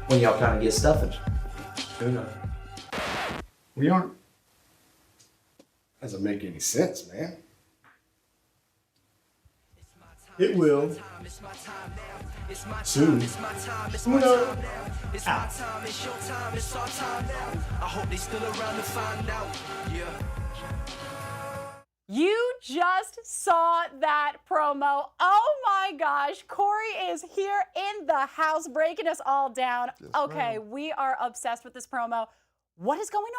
when y'all kind of get stuffing? Who knows? We aren't. Doesn't make any sense, man. It will. Soon. Who knows? You just saw that promo. Oh my gosh, Corey is here in the house breaking us all down. Yes, Okay, ma'am. we are obsessed with this promo. What is going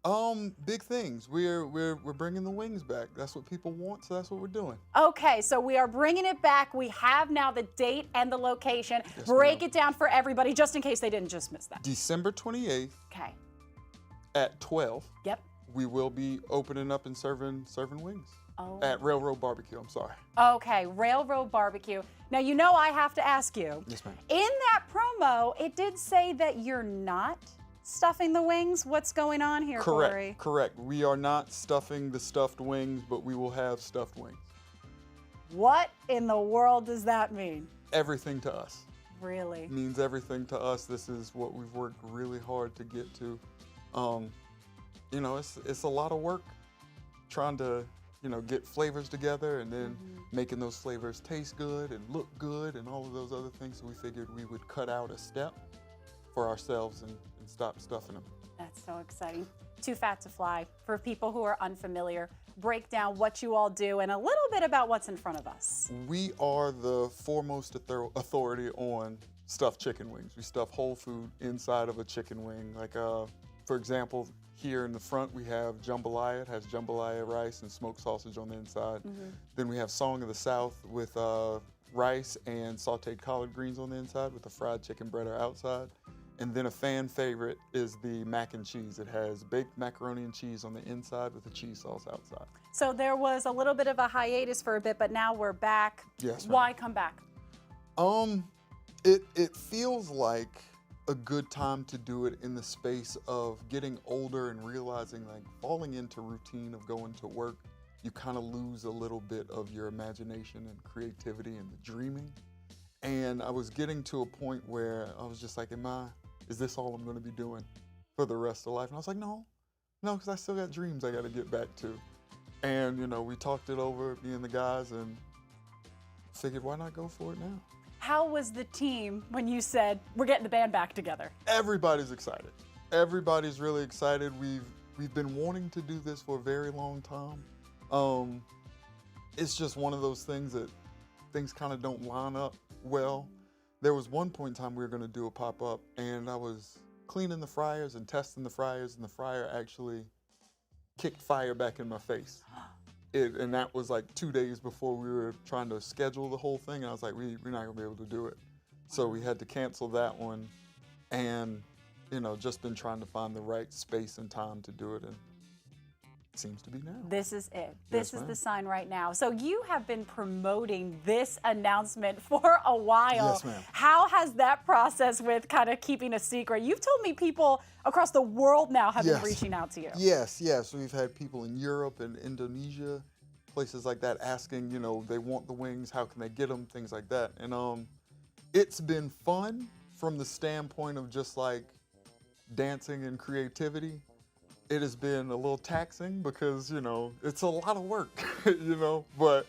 on? Big things. We're bringing the wings back. That's what people want, so that's what we're doing. Okay, so we are bringing it back. We have now the date and the location. Yes, Break ma'am. it down for everybody, just in case they didn't just miss that. December 28th Okay. at 12. Yep. We will be opening up and serving wings Oh. at Railroad Barbecue. I'm sorry. Okay, Railroad Barbecue. Now, you know I have to ask you. Yes, ma'am. In that promo, it did say that you're not stuffing the wings. What's going on here, Correct. Corey? Correct. We are not stuffing the stuffed wings, but we will have stuffed wings. What in the world does that mean? Everything to us. Really? Means everything to us. This is what we've worked really hard to get to. You know, it's a lot of work trying to, you know, get flavors together and then making those flavors taste good and look good and all of those other things. So we figured we would cut out a step for ourselves and stop stuffing them. That's so exciting. Too Fat to Fly. For people who are unfamiliar, break down what you all do and a little bit about what's in front of us. We are the foremost authority on stuffed chicken wings. We stuff whole food inside of a chicken wing. Like, for example, here in the front we have jambalaya. It has jambalaya rice and smoked sausage on the inside. Then we have Song of the South with rice and sauteed collard greens on the inside with the fried chicken breader outside. And then a fan favorite is the mac and cheese. It has baked macaroni and cheese on the inside with the cheese sauce outside. So there was a little bit of a hiatus for a bit, but now we're back. Yes, ma'am. Why come back? It feels like a good time to do it in the space of getting older and realizing, like, falling into routine of going to work, you kind of lose a little bit of your imagination and creativity and the dreaming. And I was getting to a point where I was just like, is this all I'm going to be doing for the rest of life? And I was like, no, because I still got dreams I got to get back to. And, you know, we talked it over, me and the guys, and figured, why not go for it now? How was the team when you said, we're getting the band back together? Everybody's excited. Everybody's really excited. We've been wanting to do this for a very long time. It's just one of those things that things kind of don't line up well. There was one point in time we were going to do a pop-up, and I was cleaning the fryers and testing the fryers, and the fryer actually kicked fire back in my face. And that was like 2 days before we were trying to schedule the whole thing, and I was like, we're not going to be able to do it. So we had to cancel that one, and, you know, just been trying to find the right space and time to do it, and it seems to be now. This is it. Yes, This is ma'am. the sign right now. So you have been promoting this announcement for a while. Yes, ma'am. How has that process with kind of keeping a secret? You've told me people across the world now have been Yes. reaching out to you. Yes. We've had people in Europe and Indonesia, places like that, asking, you know, they want the wings, how can they get them, things like that. And it's been fun from the standpoint of just like dancing and creativity. It has been a little taxing because, you know, it's a lot of work, you know, but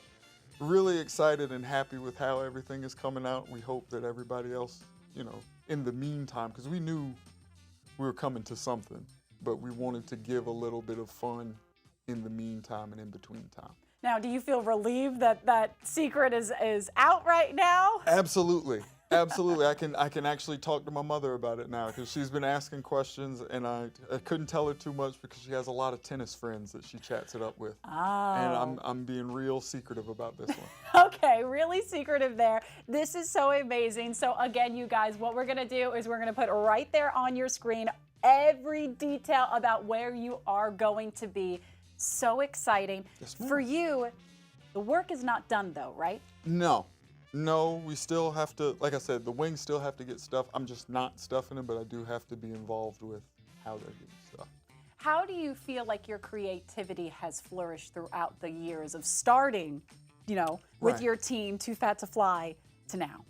really excited and happy with how everything is coming out. We hope that everybody else, you know, in the meantime, because we knew we were coming to something, but we wanted to give a little bit of fun in the meantime and in between time. Now, do you feel relieved that that secret is out right now? Absolutely. Absolutely. I can actually talk to my mother about it now because she's been asking questions, and I couldn't tell her too much because she has a lot of tennis friends that she chats it up with. Oh. And I'm being real secretive about this one. Okay, really secretive there. This is so amazing. So again, you guys, what we're gonna do is we're gonna put right there on your screen every detail about where you are going to be. So exciting. Yes, ma'am. For you, the work is not done though, right? No, we still have to, like I said, the wings still have to get stuffed. I'm just not stuffing them, but I do have to be involved with how they're getting stuffed. How do you feel like your creativity has flourished throughout the years of starting, you know, with Right. your team, Too Fat to Fly, to now?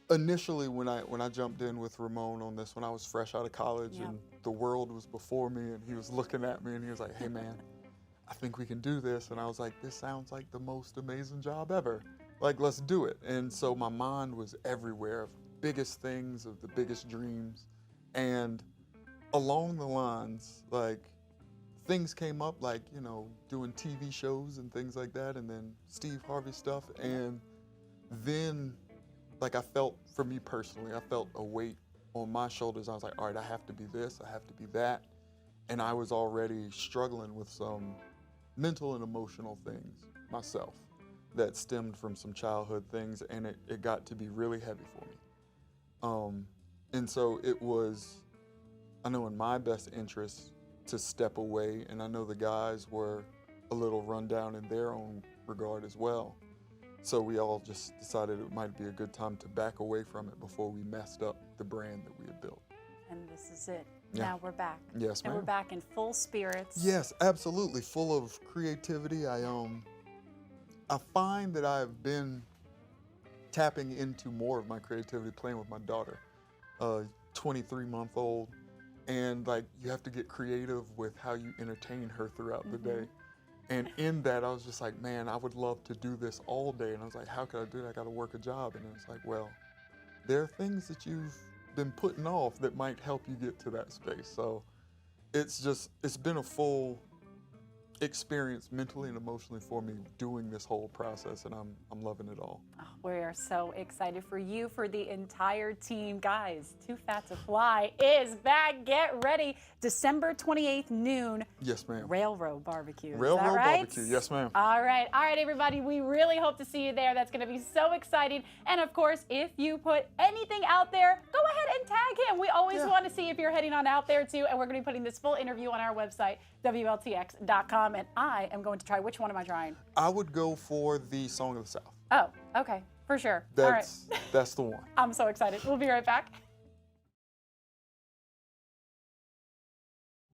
initially when I jumped in with Ramon on this, when I was fresh out of college Yep. and the world was before me, and he was looking at me and he was like, "Hey man, I think we can do this." And I was like, "This sounds like the most amazing job ever. Like, let's do it." And so my mind was everywhere of biggest things, of the biggest dreams. And along the lines, like, things came up, like, you know, doing TV shows and things like that, and then Steve Harvey stuff. And then, like, I felt, for me personally, I felt a weight on my shoulders. I was like, all right, I have to be this, I have to be that. And I was already struggling with some mental and emotional things myself that stemmed from some childhood things, and it got to be really heavy for me. And so it was, I know in my best interest to step away, and I know the guys were a little run down in their own regard as well. So we all just decided it might be a good time to back away from it before we messed up the brand that we had built. And this is it. Yeah. Now we're back. Yes, And ma'am. we're back in full spirits. Yes, absolutely, full of creativity. I find that I've been tapping into more of my creativity playing with my daughter, 23-month-old, and like you have to get creative with how you entertain her throughout the day. And in that, I was just like, man, I would love to do this all day. And I was like, how could I do that? I got to work a job. And it's like, well, there are things that you've been putting off that might help you get to that space. So it's been a full experience mentally and emotionally for me doing this whole process, and I'm loving it all. Oh, we are so excited for you, for the entire team. Guys, Too Fat to Fly is back. Get ready. December 28th, noon. Yes, ma'am. Railroad Barbecue. Is Railroad that right? Barbecue. Yes, ma'am. All right, everybody. We really hope to see you there. That's going to be so exciting. And of course, if you put anything out there, go ahead and tag him. We always want to see if you're heading on out there too. And we're going to be putting this full interview on our website, WLTX.com. And I am going to try. Which one am I trying? I would go for the Song of the South. Oh, okay, for sure. All right. That's the one. I'm so excited. We'll be right back.